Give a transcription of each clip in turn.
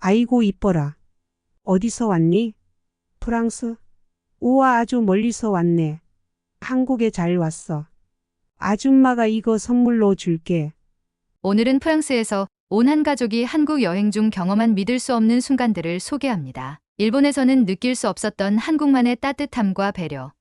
아이고 이뻐라. 어디서 왔니? 프랑스? 우와 아주 멀리서 왔네. 한국에 잘 왔어. 아줌마가 이거 선물로 줄게. 오늘은 프랑스에서 온 한 가족이 한국 여행 중 경험한 믿을 수 없는 순간들을 소개합니다. 일본에서는 느낄 수 없었던 한국만의 따뜻함과 배려.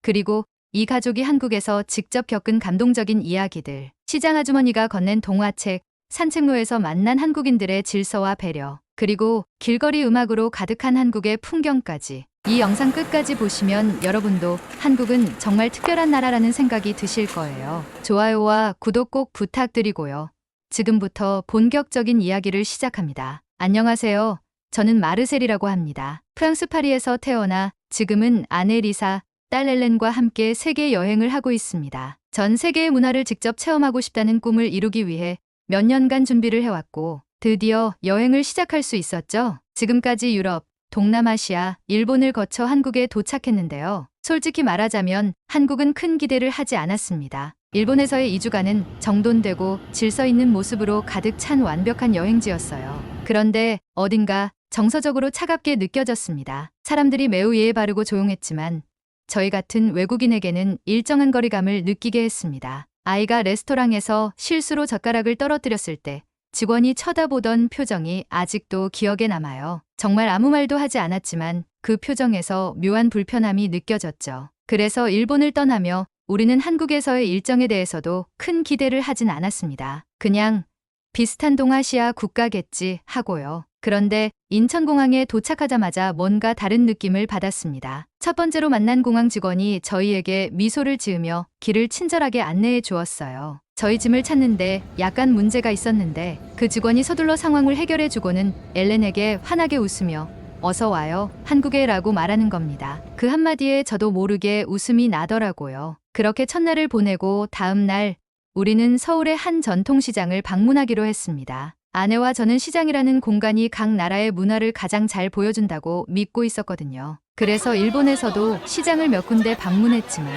그리고 이 가족이 한국에서 직접 겪은 감동적인 이야기들. 시장 아주머니가 건넨 동화책, 산책로에서 만난 한국인들의 질서와 배려. 그리고 길거리 음악으로 가득한 한국의 풍경까지. 이 영상 끝까지 보시면 여러분도 한국은 정말 특별한 나라라는 생각이 드실 거예요. 좋아요와 구독 꼭 부탁드리고요. 지금부터 본격적인 이야기를 시작합니다. 안녕하세요. 저는 마르셀이라고 합니다. 프랑스 파리에서 태어나 지금은 아내 리사, 딸 엘렌과 함께 세계 여행을 하고 있습니다. 전 세계의 문화를 직접 체험하고 싶다는 꿈을 이루기 위해 몇 년간 준비를 해왔고 드디어 여행을 시작할 수 있었죠. 지금까지 유럽, 동남아시아, 일본을 거쳐 한국에 도착했는데요. 솔직히 말하자면 한국은 큰 기대를 하지 않았습니다. 일본에서의 2주간은 정돈되고 질서 있는 모습으로 가득 찬 완벽한 여행지였어요. 그런데 어딘가 정서적으로 차갑게 느껴졌습니다. 사람들이 매우 예의 바르고 조용했지만 저희 같은 외국인에게는 일정한 거리감을 느끼게 했습니다. 아이가 레스토랑에서 실수로 젓가락을 떨어뜨렸을 때 직원이 쳐다보던 표정이 아직도 기억에 남아요. 정말 아무 말도 하지 않았지만 그 표정에서 묘한 불편함이 느껴졌죠. 그래서 일본을 떠나며 우리는 한국에서의 일정에 대해서도 큰 기대를 하진 않았습니다. 그냥 비슷한 동아시아 국가겠지 하고요. 그런데 인천공항에 도착하자마자 뭔가 다른 느낌을 받았습니다. 첫 번째로 만난 공항 직원이 저희에게 미소를 지으며 길을 친절하게 안내해 주었어요. 저희 짐을 찾는데 약간 문제가 있었는데 그 직원이 서둘러 상황을 해결해 주고는 엘렌에게 환하게 웃으며 어서 와요, 한국에 라고 말하는 겁니다. 그 한마디에 저도 모르게 웃음이 나더라고요. 그렇게 첫날을 보내고 다음 날 우리는 서울의 한 전통시장을 방문하기로 했습니다. 아내와 저는 시장이라는 공간이 각 나라의 문화를 가장 잘 보여준다고 믿고 있었거든요. 그래서 일본에서도 시장을 몇 군데 방문했지만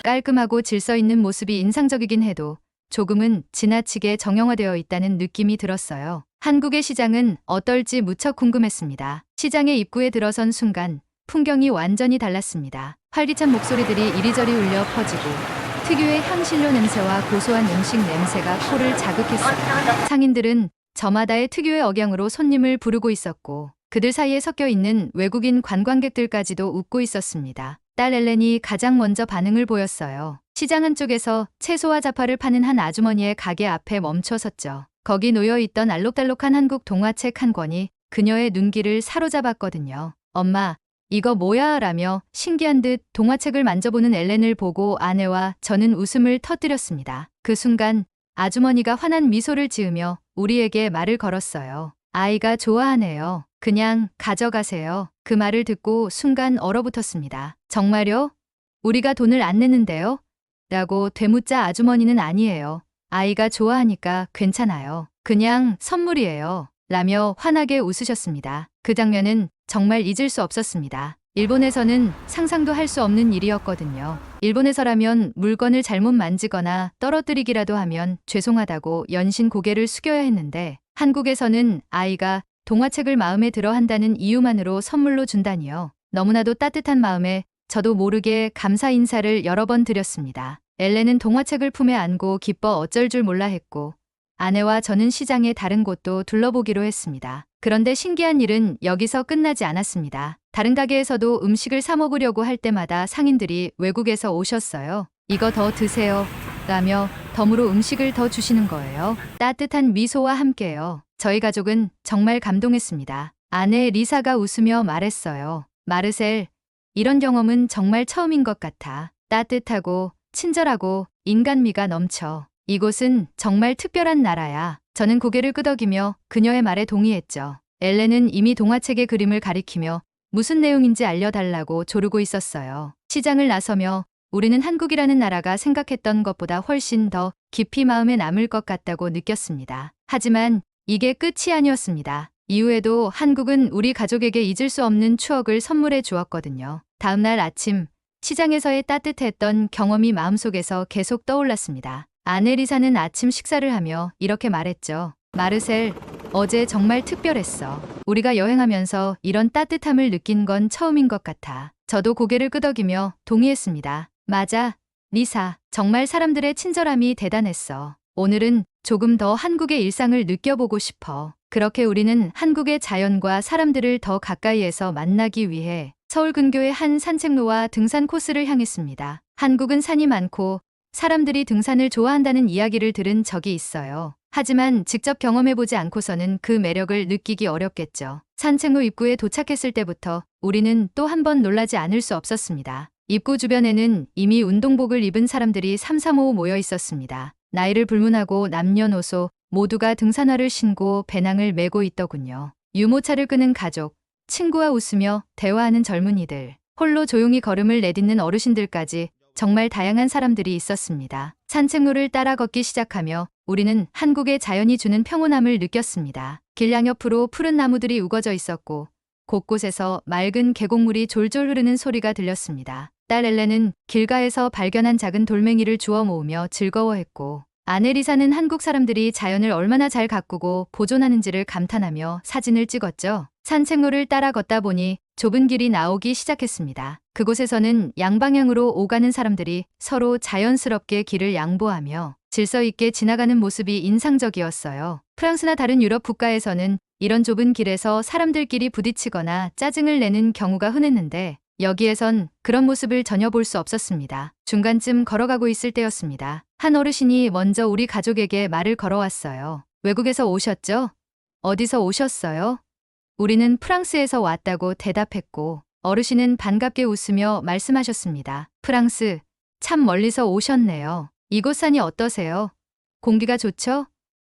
깔끔하고 질서 있는 모습이 인상적이긴 해도 조금은 지나치게 정형화되어 있다는 느낌이 들었어요. 한국의 시장은 어떨지 무척 궁금했습니다. 시장의 입구에 들어선 순간 풍경이 완전히 달랐습니다. 활기찬 목소리들이 이리저리 울려 퍼지고 특유의 향신료 냄새와 고소한 음식 냄새가 코를 자극했어요. 상인들은 저마다의 특유의 억양으로 손님을 부르고 있었고 그들 사이에 섞여 있는 외국인 관광객들까지도 웃고 있었습니다. 딸 엘렌이 가장 먼저 반응을 보였어요. 시장 한쪽에서 채소와 잡화를 파는 한 아주머니의 가게 앞에 멈춰 섰죠. 거기 놓여있던 알록달록한 한국 동화책 한 권이 그녀의 눈길을 사로잡았거든요. 엄마, 이거 뭐야? 라며 신기한 듯 동화책을 만져보는 엘렌을 보고 아내와 저는 웃음을 터뜨렸습니다. 그 순간 아주머니가 환한 미소를 지으며 우리에게 말을 걸었어요. 아이가 좋아하네요. 그냥 가져가세요. 그 말을 듣고 순간 얼어붙었습니다. 정말요? 우리가 돈을 안 내는데요? 라고 되묻자 아주머니는 아니에요. 아이가 좋아하니까 괜찮아요. 그냥 선물이에요. 라며 환하게 웃으셨습니다. 그 장면은 정말 잊을 수 없었습니다. 일본에서는 상상도 할 수 없는 일이었거든요. 일본에서라면 물건을 잘못 만지거나 떨어뜨리기라도 하면 죄송하다고 연신 고개를 숙여야 했는데 한국에서는 아이가 동화책을 마음에 들어 한다는 이유만으로 선물로 준다니요. 너무나도 따뜻한 마음에 저도 모르게 감사 인사를 여러 번 드렸습니다. 엘렌은 동화책을 품에 안고 기뻐 어쩔 줄 몰라 했고 아내와 저는 시장의 다른 곳도 둘러보기로 했습니다. 그런데 신기한 일은 여기서 끝나지 않았습니다. 다른 가게에서도 음식을 사 먹으려고 할 때마다 상인들이 외국에서 오셨어요. 이거 더 드세요. 라며 덤으로 음식을 더 주시는 거예요. 따뜻한 미소와 함께요. 저희 가족은 정말 감동했습니다. 아내 리사가 웃으며 말했어요. 마르셀, 이런 경험은 정말 처음인 것 같아. 따뜻하고 친절하고 인간미가 넘쳐. 이곳은 정말 특별한 나라야. 저는 고개를 끄덕이며 그녀의 말에 동의했죠. 엘렌은 이미 동화책의 그림을 가리키며 무슨 내용인지 알려달라고 조르고 있었어요. 시장을 나서며 우리는 한국이라는 나라가 생각했던 것보다 훨씬 더 깊이 마음에 남을 것 같다고 느꼈습니다. 하지만 이게 끝이 아니었습니다. 이후에도 한국은 우리 가족에게 잊을 수 없는 추억을 선물해 주었거든요. 다음 날 아침, 시장에서의 따뜻했던 경험이 마음속에서 계속 떠올랐습니다. 아내 리사는 아침 식사를 하며 이렇게 말했죠. 마르셀, 어제 정말 특별했어. 우리가 여행하면서 이런 따뜻함을 느낀 건 처음인 것 같아. 저도 고개를 끄덕이며 동의했습니다. 맞아, 리사. 정말 사람들의 친절함이 대단했어. 오늘은 조금 더 한국의 일상을 느껴보고 싶어. 그렇게 우리는 한국의 자연과 사람들을 더 가까이에서 만나기 위해 서울 근교의 한 산책로와 등산 코스를 향했습니다. 한국은 산이 많고 사람들이 등산을 좋아한다는 이야기를 들은 적이 있어요. 하지만 직접 경험해보지 않고서는 그 매력을 느끼기 어렵겠죠. 산책로 입구에 도착했을 때부터 우리는 또 한 번 놀라지 않을 수 없었습니다. 입구 주변에는 이미 운동복을 입은 사람들이 삼삼오오 모여 있었습니다. 나이를 불문하고 남녀노소 모두가 등산화를 신고 배낭을 메고 있더군요. 유모차를 끄는 가족, 친구와 웃으며 대화하는 젊은이들, 홀로 조용히 걸음을 내딛는 어르신들까지 정말 다양한 사람들이 있었습니다. 산책로를 따라 걷기 시작하며 우리는 한국의 자연이 주는 평온함을 느꼈습니다. 길 양옆으로 푸른 나무들이 우거져 있었고 곳곳에서 맑은 계곡물이 졸졸 흐르는 소리가 들렸습니다. 딸 엘레는 길가에서 발견한 작은 돌멩이를 주워 모으며 즐거워했고 아내 리사는 한국 사람들이 자연을 얼마나 잘 가꾸고 보존하는지를 감탄하며 사진을 찍었죠. 산책로를 따라 걷다 보니 좁은 길이 나오기 시작했습니다. 그곳에서는 양방향으로 오가는 사람들이 서로 자연스럽게 길을 양보하며 질서 있게 지나가는 모습이 인상적이었어요. 프랑스나 다른 유럽 국가에서는 이런 좁은 길에서 사람들끼리 부딪히거나 짜증을 내는 경우가 흔했는데 여기에선 그런 모습을 전혀 볼 수 없었습니다. 중간쯤 걸어가고 있을 때였습니다. 한 어르신이 먼저 우리 가족에게 말을 걸어왔어요. 외국에서 오셨죠? 어디서 오셨어요? 우리는 프랑스에서 왔다고 대답했고 어르신은 반갑게 웃으며 말씀하셨습니다. 프랑스, 참 멀리서 오셨네요. 이곳 산이 어떠세요? 공기가 좋죠?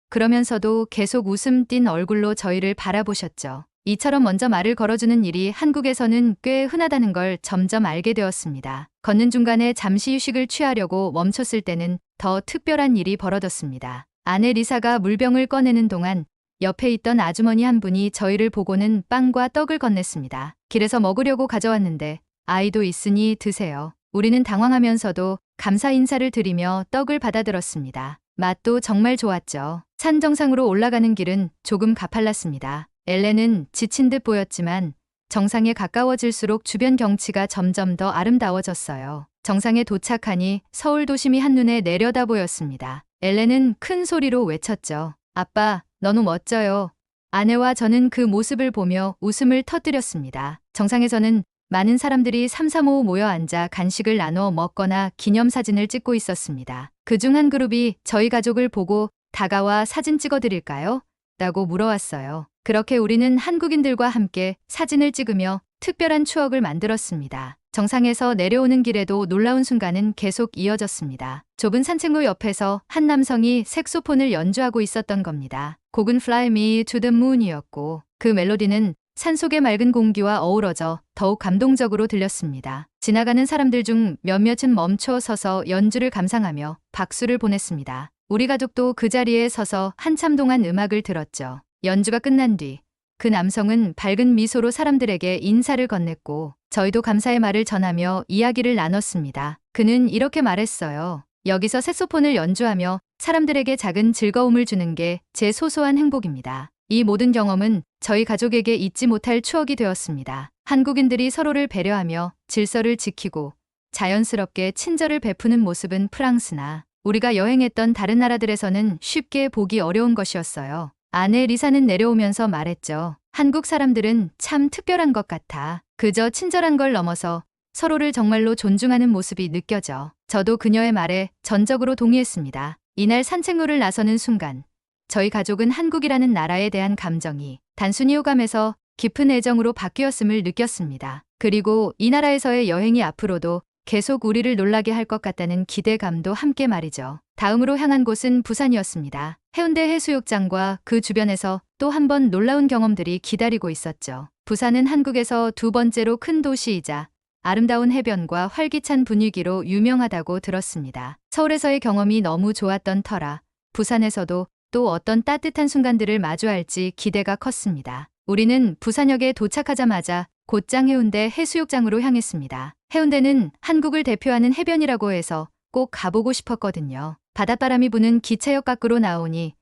그러면서도 계속 웃음 띤 얼굴로 저희를 바라보셨죠. 이처럼 먼저 말을 걸어주는 일이 한국에서는 꽤 흔하다는 걸 점점 알게 되었습니다. 걷는 중간에 잠시 휴식을 취하려고 멈췄을 때는 더 특별한 일이 벌어졌습니다. 아내 리사가 물병을 꺼내는 동안 옆에 있던 아주머니 한 분이 저희를 보고는 빵과 떡을 건넸습니다. 길에서 먹으려고 가져왔는데 아이도 있으니 드세요. 우리는 당황하면서도 감사 인사를 드리며 떡을 받아들었습니다. 맛도 정말 좋았죠. 산 정상으로 올라가는 길은 조금 가팔랐습니다. 엘렌은 지친 듯 보였지만 정상에 가까워질수록 주변 경치가 점점 더 아름다워졌어요. 정상에 도착하니 서울 도심이 한눈에 내려다 보였습니다. 엘렌은 큰 소리로 외쳤죠. 아빠, 너무 멋져요. 아내와 저는 그 모습을 보며 웃음을 터뜨렸습니다. 정상에서는 많은 사람들이 삼삼오오 모여 앉아 간식을 나눠 먹거나 기념사진을 찍고 있었습니다. 그중 한 그룹이 저희 가족을 보고 다가와 사진 찍어드릴까요? 라고 물어왔어요. 그렇게 우리는 한국인들과 함께 사진을 찍으며 특별한 추억을 만들었습니다. 정상에서 내려오는 길에도 놀라운 순간은 계속 이어졌습니다. 좁은 산책로 옆에서 한 남성이 색소폰을 연주하고 있었던 겁니다. 곡은 Fly Me to the Moon이었고 그 멜로디는 산속의 맑은 공기와 어우러져 더욱 감동적으로 들렸습니다. 지나가는 사람들 중 몇몇은 멈춰 서서 연주를 감상하며 박수를 보냈습니다. 우리 가족도 그 자리에 서서 한참 동안 음악을 들었죠. 연주가 끝난 뒤 그 남성은 밝은 미소로 사람들에게 인사를 건넸고 저희도 감사의 말을 전하며 이야기를 나눴습니다. 그는 이렇게 말했어요. 여기서 색소폰을 연주하며 사람들에게 작은 즐거움을 주는 게 제 소소한 행복입니다. 이 모든 경험은 저희 가족에게 잊지 못할 추억이 되었습니다. 한국인들이 서로를 배려하며 질서를 지키고 자연스럽게 친절을 베푸는 모습은 프랑스나 우리가 여행했던 다른 나라들에서는 쉽게 보기 어려운 것이었어요. 아내 리사는 내려오면서 말했죠. 한국 사람들은 참 특별한 것 같아. 그저 친절한 걸 넘어서 서로를 정말로 존중하는 모습이 느껴져. 저도 그녀의 말에 전적으로 동의했습니다. 이날 산책로를 나서는 순간 저희 가족은 한국이라는 나라에 대한 감정이 단순히 호감에서 깊은 애정으로 바뀌었음을 느꼈습니다. 그리고 이 나라에서의 여행이 앞으로도 계속 우리를 놀라게 할 것 같다는 기대감도 함께 말이죠. 다음으로 향한 곳은 부산이었습니다. 해운대 해수욕장과 그 주변에서 또 한 번 놀라운 경험들이 기다리고 있었죠. 부산은 한국에서 두 번째로 큰 도시이자 아름다운 해변과 활기찬 분위기로 유명하다고 들었습니다. 서울에서의 경험이 너무 좋았던 터라 부산에서도 또 어떤 따뜻한 순간들을 마주할지 기대가 컸습니다. 우리는 부산역에 도착하자마자 곧장 해운대 해수욕장으로 향했습니다. 해운대는 한국을 대표하는 해변이라고 해서 꼭 가보고 싶었거든요. 바닷바람이 부는 기차역 밖으로 나오니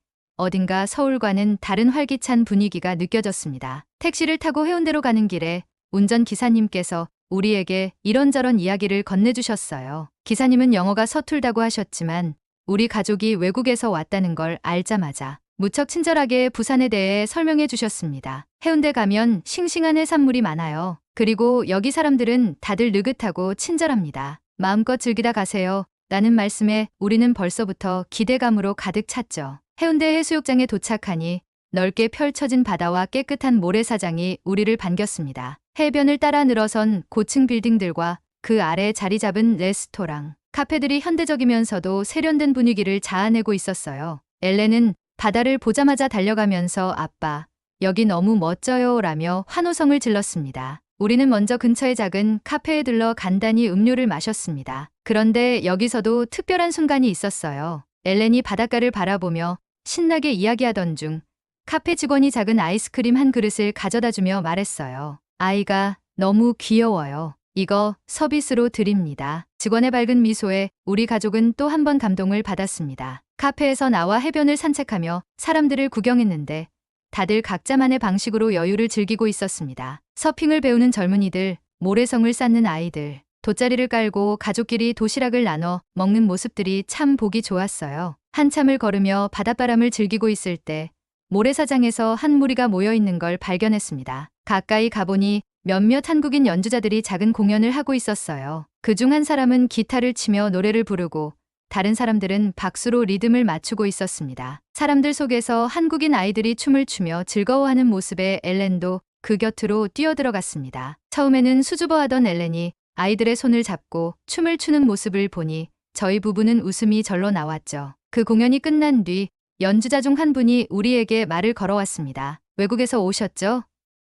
어딘가 서울과는 다른 활기찬 분위기가 느껴졌습니다. 택시를 타고 해운대로 가는 길에 운전기사님께서 우리에게 이런저런 이야기를 건네주셨어요. 기사님은 영어가 서툴다고 하셨지만 우리 가족이 외국에서 왔다는 걸 알자마자 무척 친절하게 부산에 대해 설명해 주셨습니다. 해운대 가면 싱싱한 해산물이 많아요. 그리고 여기 사람들은 다들 느긋하고 친절합니다. 마음껏 즐기다 가세요. 라는 말씀에 우리는 벌써부터 기대감으로 가득 찼죠. 해운대 해수욕장에 도착하니 넓게 펼쳐진 바다와 깨끗한 모래사장이 우리를 반겼습니다. 해변을 따라 늘어선 고층 빌딩들과 그 아래 자리 잡은 레스토랑, 카페들이 현대적이면서도 세련된 분위기를 자아내고 있었어요. 엘렌은 바다를 보자마자 달려가면서 아빠, 여기 너무 멋져요 라며 환호성을 질렀습니다. 우리는 먼저 근처의 작은 카페에 들러 간단히 음료를 마셨습니다. 그런데 여기서도 특별한 순간이 있었어요. 엘렌이 바닷가를 바라보며 신나게 이야기하던 중 카페 직원이 작은 아이스크림 한 그릇을 가져다주며 말했어요. 아이가 너무 귀여워요. 이거 서비스로 드립니다. 직원의 밝은 미소에 우리 가족은 또 한 번 감동을 받았습니다. 카페에서 나와 해변을 산책하며 사람들을 구경했는데 다들 각자만의 방식으로 여유를 즐기고 있었습니다. 서핑을 배우는 젊은이들, 모래성을 쌓는 아이들, 돗자리를 깔고 가족끼리 도시락을 나눠 먹는 모습들이 참 보기 좋았어요. 한참을 걸으며 바닷바람을 즐기고 있을 때 모래사장에서 한 무리가 모여 있는 걸 발견했습니다. 가까이 가보니 몇몇 한국인 연주자들이 작은 공연을 하고 있었어요. 그중 한 사람은 기타를 치며 노래를 부르고 다른 사람들은 박수로 리듬을 맞추고 있었습니다. 사람들 속에서 한국인 아이들이 춤을 추며 즐거워하는 모습에 엘렌도 그 곁으로 뛰어들어갔습니다. 처음에는 수줍어하던 엘렌이 아이들의 손을 잡고 춤을 추는 모습을 보니 저희 부부는 웃음이 절로 나왔죠. 그 공연이 끝난 뒤 연주자 중 한 분이 우리에게 말을 걸어왔습니다. 외국에서 오셨죠?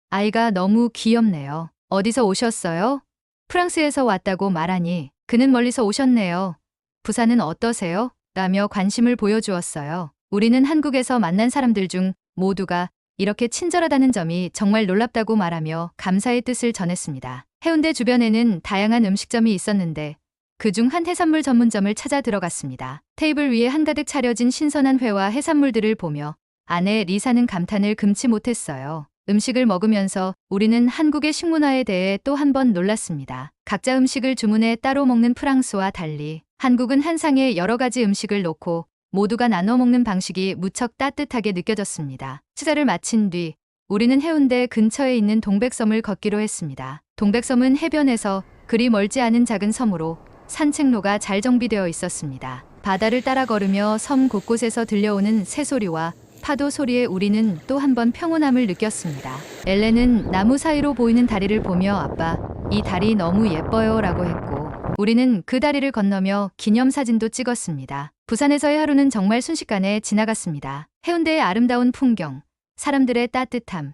아이가 너무 귀엽네요. 어디서 오셨어요? 프랑스에서 왔다고 말하니 그는 멀리서 오셨네요. 부산은 어떠세요? 라며 관심을 보여주었어요. 우리는 한국에서 만난 사람들 중 모두가 이렇게 친절하다는 점이 정말 놀랍다고 말하며 감사의 뜻을 전했습니다. 해운대 주변에는 다양한 음식점이 있었는데 그중 한 해산물 전문점을 찾아 들어갔습니다. 테이블 위에 한가득 차려진 신선한 회와 해산물들을 보며 아내 리사는 감탄을 금치 못했어요. 음식을 먹으면서 우리는 한국의 식문화에 대해 또 한 번 놀랐습니다. 각자 음식을 주문해 따로 먹는 프랑스와 달리 한국은 한 상에 여러 가지 음식을 놓고 모두가 나눠 먹는 방식이 무척 따뜻하게 느껴졌습니다. 식사를 마친 뒤 우리는 해운대 근처에 있는 동백섬을 걷기로 했습니다. 동백섬은 해변에서 그리 멀지 않은 작은 섬으로 산책로가 잘 정비되어 있었습니다. 바다를 따라 걸으며 섬 곳곳에서 들려오는 새소리와 파도 소리에 우리는 또 한 번 평온함을 느꼈습니다. 엘렌은 나무 사이로 보이는 다리를 보며 아빠, 이 다리 너무 예뻐요 라고 했고 우리는 그 다리를 건너며 기념사진도 찍었습니다. 부산에서의 하루는 정말 순식간에 지나갔습니다. 해운대의 아름다운 풍경, 사람들의 따뜻함,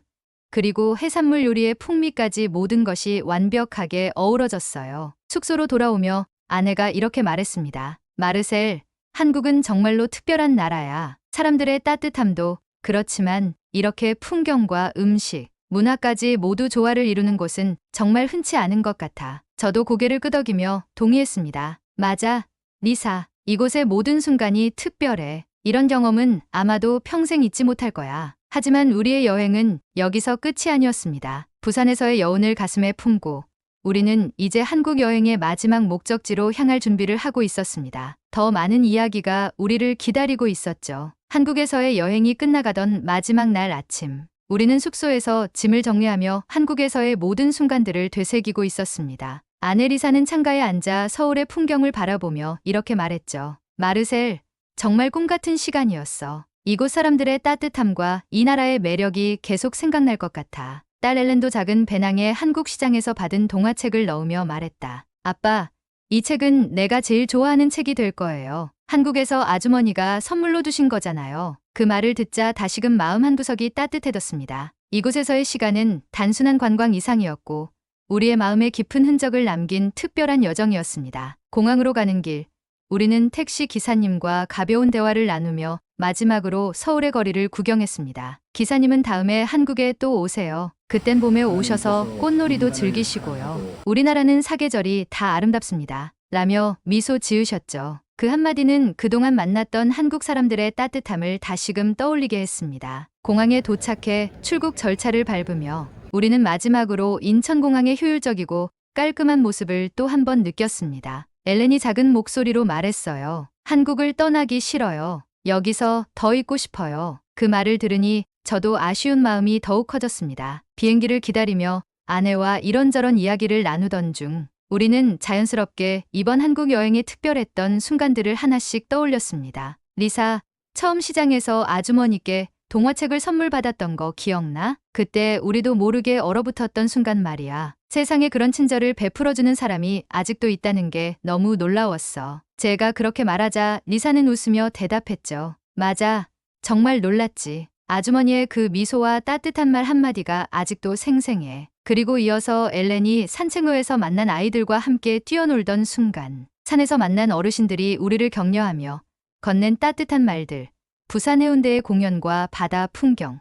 그리고 해산물 요리의 풍미까지 모든 것이 완벽하게 어우러졌어요. 숙소로 돌아오며 아내가 이렇게 말했습니다. 마르셀, 한국은 정말로 특별한 나라야. 사람들의 따뜻함도 그렇지만 이렇게 풍경과 음식, 문화까지 모두 조화를 이루는 곳은 정말 흔치 않은 것 같아. 저도 고개를 끄덕이며 동의했습니다. 맞아, 리사. 이곳의 모든 순간이 특별해. 이런 경험은 아마도 평생 잊지 못할 거야. 하지만 우리의 여행은 여기서 끝이 아니었습니다. 부산에서의 여운을 가슴에 품고 우리는 이제 한국 여행의 마지막 목적지로 향할 준비를 하고 있었습니다. 더 많은 이야기가 우리를 기다리고 있었죠. 한국에서의 여행이 끝나가던 마지막 날 아침, 우리는 숙소에서 짐을 정리하며 한국에서의 모든 순간들을 되새기고 있었습니다. 아내 리사는 창가에 앉아 서울의 풍경을 바라보며 이렇게 말했죠. 마르셀, 정말 꿈 같은 시간이었어. 이곳 사람들의 따뜻함과 이 나라의 매력이 계속 생각날 것 같아. 딸 엘렌도 작은 배낭에 한국 시장에서 받은 동화책을 넣으며 말했다. 아빠, 이 책은 내가 제일 좋아하는 책이 될 거예요. 한국에서 아주머니가 선물로 주신 거잖아요. 그 말을 듣자 다시금 마음 한구석이 따뜻해졌습니다. 이곳에서의 시간은 단순한 관광 이상이었고 우리의 마음에 깊은 흔적을 남긴 특별한 여정이었습니다. 공항으로 가는 길, 우리는 택시 기사님과 가벼운 대화를 나누며 마지막으로 서울의 거리를 구경했습니다. 기사님은 다음에 한국에 또 오세요. 그땐 봄에 오셔서 꽃놀이도 즐기시고요. 우리나라는 사계절이 다 아름답습니다. 라며 미소 지으셨죠. 그 한마디는 그동안 만났던 한국 사람들의 따뜻함을 다시금 떠올리게 했습니다. 공항에 도착해 출국 절차를 밟으며 우리는 마지막으로 인천공항의 효율적이고 깔끔한 모습을 또 한 번 느꼈습니다. 엘렌이 작은 목소리로 말했어요. 한국을 떠나기 싫어요. 여기서 더 있고 싶어요. 그 말을 들으니 저도 아쉬운 마음이 더욱 커졌습니다. 비행기를 기다리며 아내와 이런저런 이야기를 나누던 중 우리는 자연스럽게 이번 한국 여행에 특별했던 순간들을 하나씩 떠올렸습니다. 리사, 처음 시장에서 아주머니께 동화책을 선물 받았던 거 기억나? 그때 우리도 모르게 얼어붙었던 순간 말이야. 세상에 그런 친절을 베풀어주는 사람이 아직도 있다는 게 너무 놀라웠어. 제가 그렇게 말하자 리사는 웃으며 대답했죠. 맞아. 정말 놀랐지. 아주머니의 그 미소와 따뜻한 말 한마디가 아직도 생생해. 그리고 이어서 엘렌이 산책로에서 만난 아이들과 함께 뛰어놀던 순간, 산에서 만난 어르신들이 우리를 격려하며 건넨 따뜻한 말들, 부산 해운대의 공연과 바다 풍경,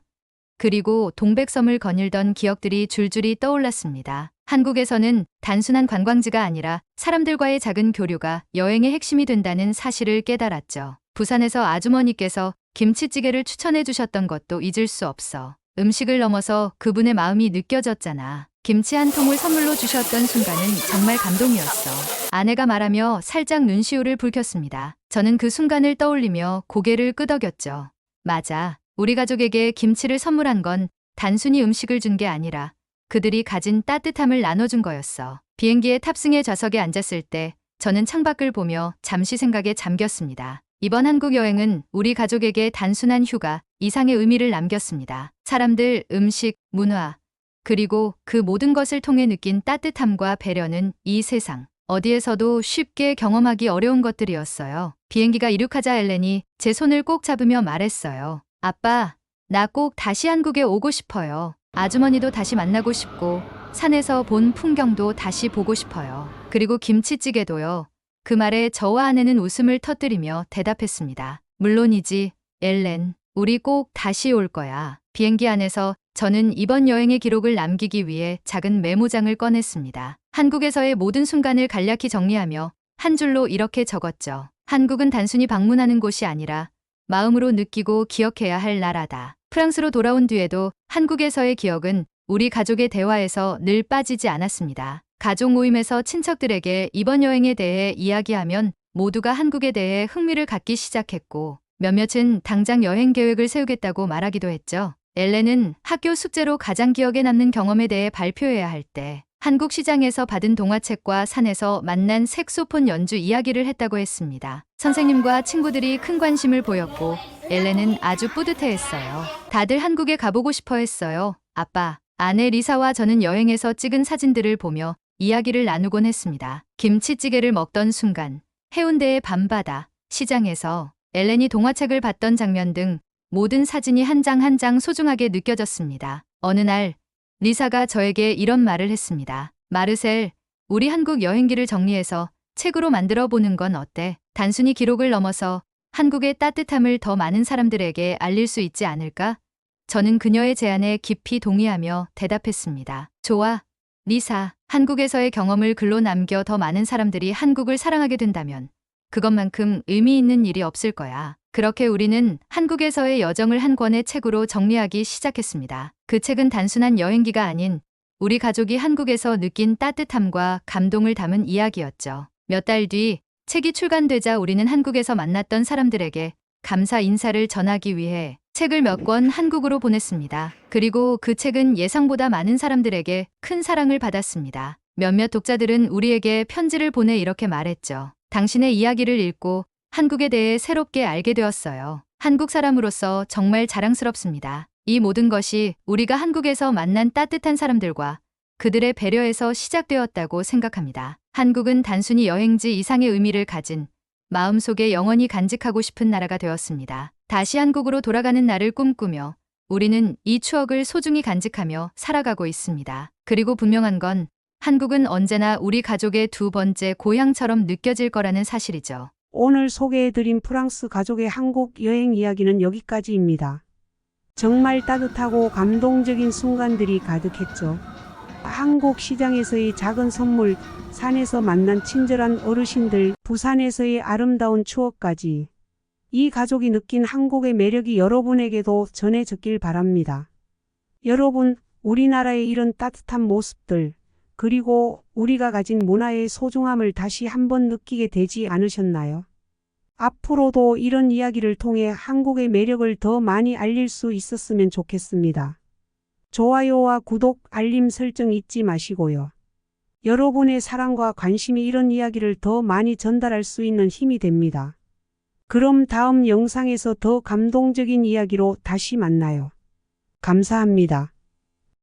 그리고 동백섬을 거닐던 기억들이 줄줄이 떠올랐습니다. 한국에서는 단순한 관광지가 아니라 사람들과의 작은 교류가 여행의 핵심이 된다는 사실을 깨달았죠. 부산에서 아주머니께서 김치찌개를 추천해 주셨던 것도 잊을 수 없어. 음식을 넘어서 그분의 마음이 느껴졌잖아. 김치 한 통을 선물로 주셨던 순간은 정말 감동이었어. 아내가 말하며 살짝 눈시울을 붉혔습니다. 저는 그 순간을 떠올리며 고개를 끄덕였죠. 맞아. 우리 가족에게 김치를 선물한 건 단순히 음식을 준 게 아니라 그들이 가진 따뜻함을 나눠준 거였어. 비행기에 탑승해 좌석에 앉았을 때 저는 창밖을 보며 잠시 생각에 잠겼습니다. 이번 한국 여행은 우리 가족에게 단순한 휴가 이상의 의미를 남겼습니다. 사람들, 음식, 문화, 그리고 그 모든 것을 통해 느낀 따뜻함과 배려는 이 세상 어디에서도 쉽게 경험하기 어려운 것들이었어요. 비행기가 이륙하자 엘렌이 제 손을 꼭 잡으며 말했어요. 아빠, 나 꼭 다시 한국에 오고 싶어요. 아주머니도 다시 만나고 싶고 산에서 본 풍경도 다시 보고 싶어요. 그리고 김치찌개도요. 그 말에 저와 아내는 웃음을 터뜨리며 대답했습니다. 물론이지, 엘렌. 우리 꼭 다시 올 거야. 비행기 안에서 저는 이번 여행의 기록을 남기기 위해 작은 메모장을 꺼냈습니다. 한국에서의 모든 순간을 간략히 정리하며 한 줄로 이렇게 적었죠. 한국은 단순히 방문하는 곳이 아니라 마음으로 느끼고 기억해야 할 나라다. 프랑스로 돌아온 뒤에도 한국에서의 기억은 우리 가족의 대화에서 늘 빠지지 않았습니다. 가족 모임에서 친척들에게 이번 여행에 대해 이야기하면 모두가 한국에 대해 흥미를 갖기 시작했고 몇몇은 당장 여행 계획을 세우겠다고 말하기도 했죠. 엘렌은 학교 숙제로 가장 기억에 남는 경험에 대해 발표해야 할 때 한국 시장에서 받은 동화책과 산에서 만난 색소폰 연주 이야기를 했다고 했습니다. 선생님과 친구들이 큰 관심을 보였고 엘렌은 아주 뿌듯해했어요. 다들 한국에 가보고 싶어 했어요. 아빠, 아내 리사와 저는 여행에서 찍은 사진들을 보며 이야기를 나누곤 했습니다. 김치찌개를 먹던 순간, 해운대의 밤바다, 시장에서 엘렌이 동화책을 봤던 장면 등 모든 사진이 한 장 한 장 소중하게 느껴졌습니다. 어느 날 리사가 저에게 이런 말을 했습니다. 마르셀, 우리 한국 여행기를 정리해서 책으로 만들어 보는 건 어때? 단순히 기록을 넘어서 한국의 따뜻함을 더 많은 사람들에게 알릴 수 있지 않을까? 저는 그녀의 제안에 깊이 동의하며 대답했습니다. 좋아, 리사. 한국에서의 경험을 글로 남겨 더 많은 사람들이 한국을 사랑하게 된다면 그것만큼 의미 있는 일이 없을 거야. 그렇게 우리는 한국에서의 여정을 한 권의 책으로 정리하기 시작했습니다. 그 책은 단순한 여행기가 아닌 우리 가족이 한국에서 느낀 따뜻함과 감동을 담은 이야기였죠. 몇 달 뒤 책이 출간되자 우리는 한국에서 만났던 사람들에게 감사 인사를 전하기 위해 책을 몇 권 한국으로 보냈습니다. 그리고 그 책은 예상보다 많은 사람들에게 큰 사랑을 받았습니다. 몇몇 독자들은 우리에게 편지를 보내 이렇게 말했죠. 당신의 이야기를 읽고 한국에 대해 새롭게 알게 되었어요. 한국 사람으로서 정말 자랑스럽습니다. 이 모든 것이 우리가 한국에서 만난 따뜻한 사람들과 그들의 배려에서 시작되었다고 생각합니다. 한국은 단순히 여행지 이상의 의미를 가진 마음속에 영원히 간직하고 싶은 나라가 되었습니다. 다시 한국으로 돌아가는 날을 꿈꾸며 우리는 이 추억을 소중히 간직하며 살아가고 있습니다. 그리고 분명한 건 한국은 언제나 우리 가족의 두 번째 고향처럼 느껴질 거라는 사실이죠. 오늘 소개해드린 프랑스 가족의 한국 여행 이야기는 여기까지입니다. 정말 따뜻하고 감동적인 순간들이 가득했죠. 한국 시장에서의 작은 선물, 산에서 만난 친절한 어르신들, 부산에서의 아름다운 추억까지 이 가족이 느낀 한국의 매력이 여러분에게도 전해졌길 바랍니다. 여러분, 우리나라의 이런 따뜻한 모습들, 그리고 우리가 가진 문화의 소중함을 다시 한번 느끼게 되지 않으셨나요? 앞으로도 이런 이야기를 통해 한국의 매력을 더 많이 알릴 수 있었으면 좋겠습니다. 좋아요와 구독, 알림 설정 잊지 마시고요. 여러분의 사랑과 관심이 이런 이야기를 더 많이 전달할 수 있는 힘이 됩니다. 그럼 다음 영상에서 더 감동적인 이야기로 다시 만나요. 감사합니다.